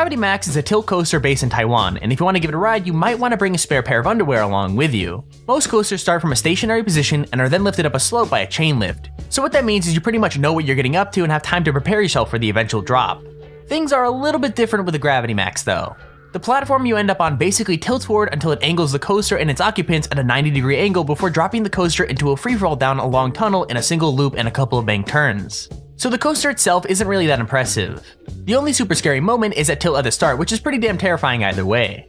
Gravity Max is a tilt coaster based in Taiwan, and if you want to give it a ride, you might want to bring a spare pair of underwear along with you. Most coasters start from a stationary position and are then lifted up a slope by a chain lift. So what that means is you pretty much know what you're getting up to and have time to prepare yourself for the eventual drop. Things are a little bit different with the Gravity Max though. The platform you end up on basically tilts forward until it angles the coaster and its occupants at a 90-degree angle before dropping the coaster into a freefall down a long tunnel in a single loop and a couple of bank turns. So the coaster itself isn't really that impressive. The only super scary moment is at tilt at the start, which is pretty damn terrifying either way.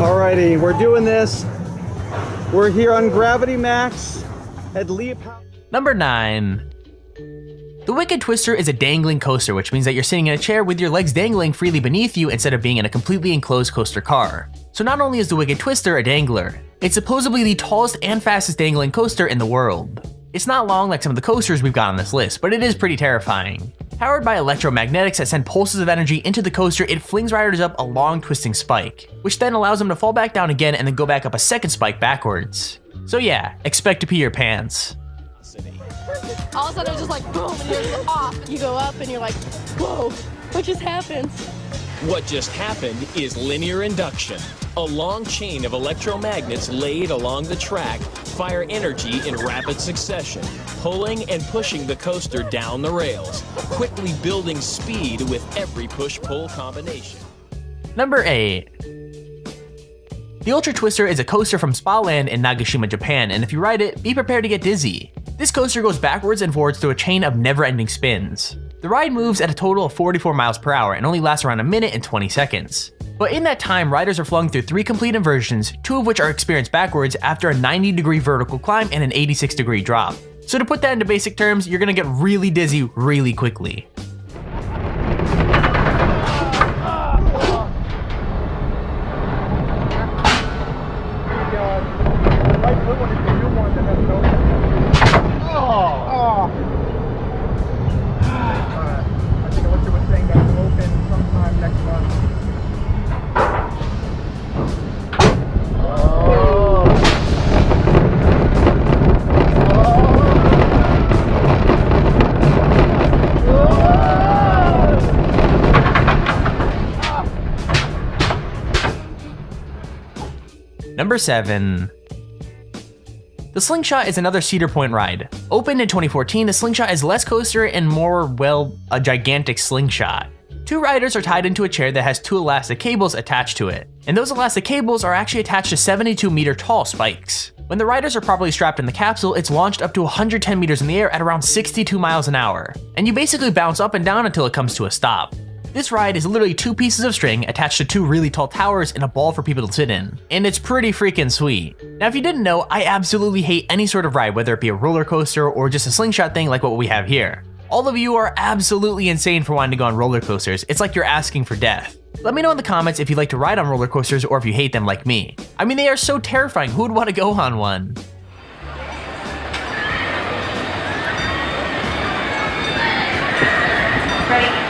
Alrighty, we're doing this. We're here on Gravity Max at Lihpao. Number 9. The Wicked Twister is a dangling coaster, which means that you're sitting in a chair with your legs dangling freely beneath you instead of being in a completely enclosed coaster car. So not only is the Wicked Twister a dangler, it's supposedly the tallest and fastest dangling coaster in the world. It's not long like some of the coasters we've got on this list, but it is pretty terrifying. Powered by electromagnetics that send pulses of energy into the coaster, it flings riders up a long twisting spike, which then allows them to fall back down again and then go back up a second spike backwards. So yeah, expect to pee your pants. All of a sudden it's just like boom and you're off. You go up and you're like, whoa, what just happened? What just happened is linear induction. A long chain of electromagnets laid along the track fire energy in rapid succession, pulling and pushing the coaster down the rails, quickly building speed with every push-pull combination. Number 8. The Ultra Twister is a coaster from Spa Land in Nagashima, Japan, and if you ride it, be prepared to get dizzy. This coaster goes backwards and forwards through a chain of never-ending spins. The ride moves at a total of 44 miles per hour and only lasts around a minute and 20 seconds. But in that time, riders are flung through 3 complete inversions, 2 of which are experienced backwards after a 90-degree vertical climb and an 86-degree drop. So to put that into basic terms, you're gonna get really dizzy really quickly. Number 7. The Slingshot is another Cedar Point ride. Opened in 2014, the Slingshot is less coaster and more, well, a gigantic slingshot. 2 riders are tied into a chair that has 2 elastic cables attached to it, and those elastic cables are actually attached to 72-meter tall spikes. When the riders are properly strapped in the capsule, it's launched up to 110 meters in the air at around 62 miles an hour, and you basically bounce up and down until it comes to a stop. This ride is literally 2 pieces of string attached to 2 really tall towers and a ball for people to sit in, and it's pretty freaking sweet. Now if you didn't know, I absolutely hate any sort of ride, whether it be a roller coaster or just a slingshot thing like what we have here. All of you are absolutely insane for wanting to go on roller coasters. It's like you're asking for death. Let me know in the comments if you like to ride on roller coasters or if you hate them like me. I mean, they are so terrifying, who would want to go on one? Ready?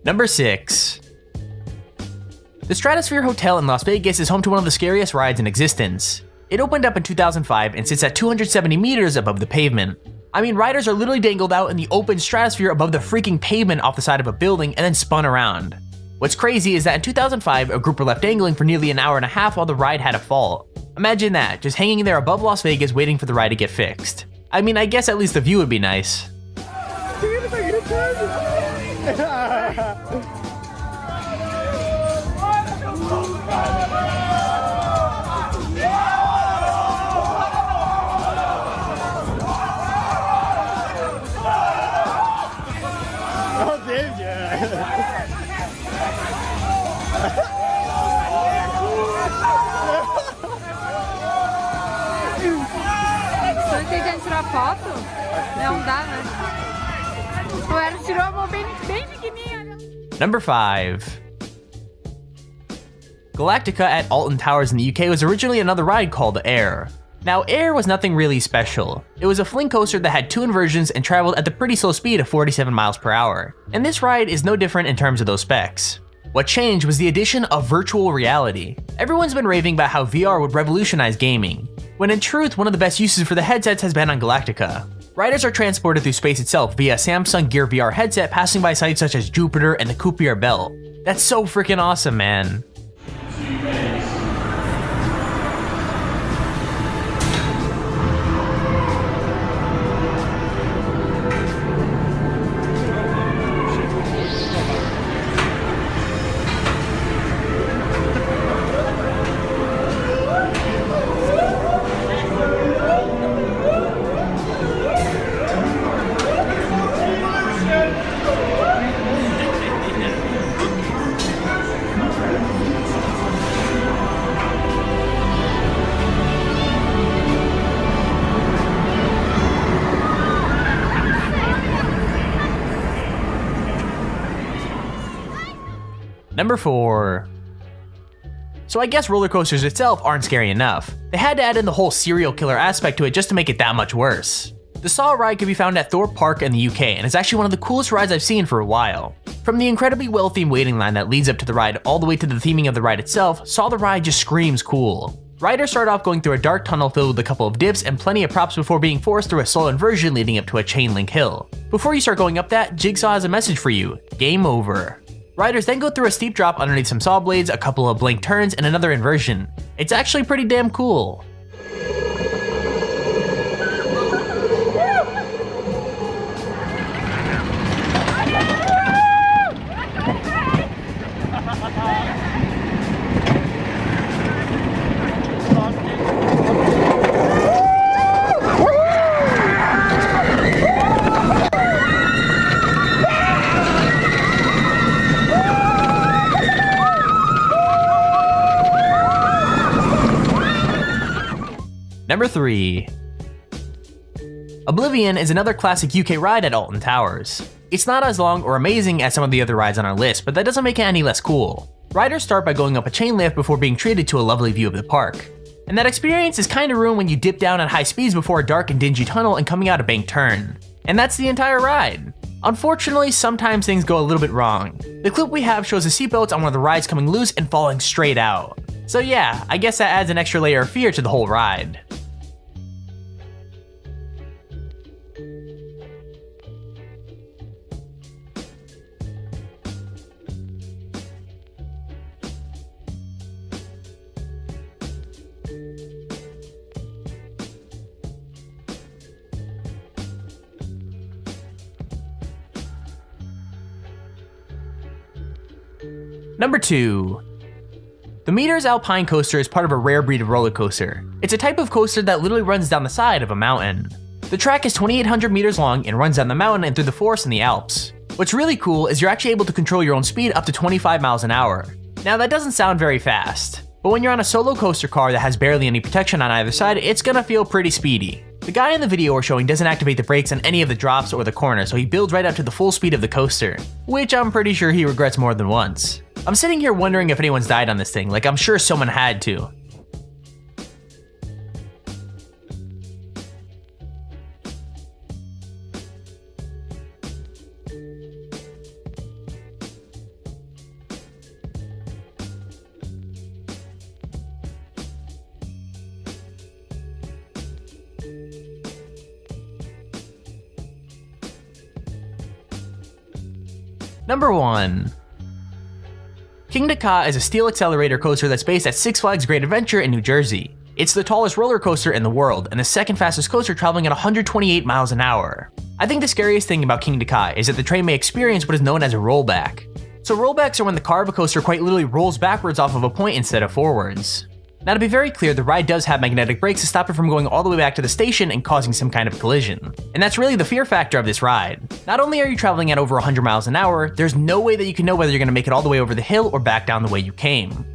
Number 6. The Stratosphere Hotel in Las Vegas is home to one of the scariest rides in existence. It opened up in 2005 and sits at 270 meters above the pavement. I mean, riders are literally dangled out in the open stratosphere above the freaking pavement off the side of a building and then spun around. What's crazy is that in 2005, a group were left dangling for nearly an hour and a half while the ride had a fault. Imagine that, just hanging there above Las Vegas waiting for the ride to get fixed. I mean, I guess at least the view would be nice. foto? Não dá, né? O Eros tirou a mão bem pequenininha. Number 5. Galactica at Alton Towers in the UK was originally another ride called Air. Now, Air was nothing really special. It was a fling coaster that had 2 inversions and traveled at the pretty slow speed of 47 miles per hour. And this ride is no different in terms of those specs. What changed was the addition of virtual reality. Everyone's been raving about how VR would revolutionize gaming, when in truth, one of the best uses for the headsets has been on Galactica. Riders are transported through space itself via Samsung Gear VR headset, passing by sites such as Jupiter and the Kuiper Belt. That's so freaking awesome, man. Number 4. So I guess roller coasters itself aren't scary enough. They had to add in the whole serial killer aspect to it just to make it that much worse. The Saw ride can be found at Thorpe Park in the UK and is actually one of the coolest rides I've seen for a while. From the incredibly well-themed waiting line that leads up to the ride all the way to the theming of the ride itself, Saw the ride just screams cool. Riders start off going through a dark tunnel filled with a couple of dips and plenty of props before being forced through a slow inversion leading up to a chain link hill. Before you start going up that, Jigsaw has a message for you: game over. Riders then go through a steep drop underneath some saw blades, a couple of blank turns, and another inversion. It's actually pretty damn cool. Number 3. Oblivion is another classic UK ride at Alton Towers. It's not as long or amazing as some of the other rides on our list, but that doesn't make it any less cool. Riders start by going up a chain lift before being treated to a lovely view of the park. And that experience is kinda ruined when you dip down at high speeds before a dark and dingy tunnel and coming out a banked turn. And that's the entire ride. Unfortunately, sometimes things go a little bit wrong. The clip we have shows the seatbelts on one of the rides coming loose and falling straight out. So yeah, I guess that adds an extra layer of fear to the whole ride. Number 2. The Meters Alpine Coaster is part of a rare breed of roller coaster. It's a type of coaster that literally runs down the side of a mountain. The track is 2,800 meters long and runs down the mountain and through the forest in the Alps. What's really cool is you're actually able to control your own speed up to 25 miles an hour. Now that doesn't sound very fast, but when you're on a solo coaster car that has barely any protection on either side, it's gonna feel pretty speedy. The guy in the video we're showing doesn't activate the brakes on any of the drops or the corners, so he builds right up to the full speed of the coaster, which I'm pretty sure he regrets more than once. I'm sitting here wondering if anyone's died on this thing, like I'm sure someone had to. Number 1. Kingda is a steel accelerator coaster that's based at Six Flags Great Adventure in New Jersey. It's the tallest roller coaster in the world and the second fastest coaster, traveling at 128 miles an hour. I think the scariest thing about Kingda is that the train may experience what is known as a rollback. So rollbacks are when the car of a coaster quite literally rolls backwards off of a point instead of forwards. Now to be very clear, the ride does have magnetic brakes to stop it from going all the way back to the station and causing some kind of collision. And that's really the fear factor of this ride. Not only are you traveling at over 100 miles an hour, there's no way that you can know whether you're going to make it all the way over the hill or back down the way you came.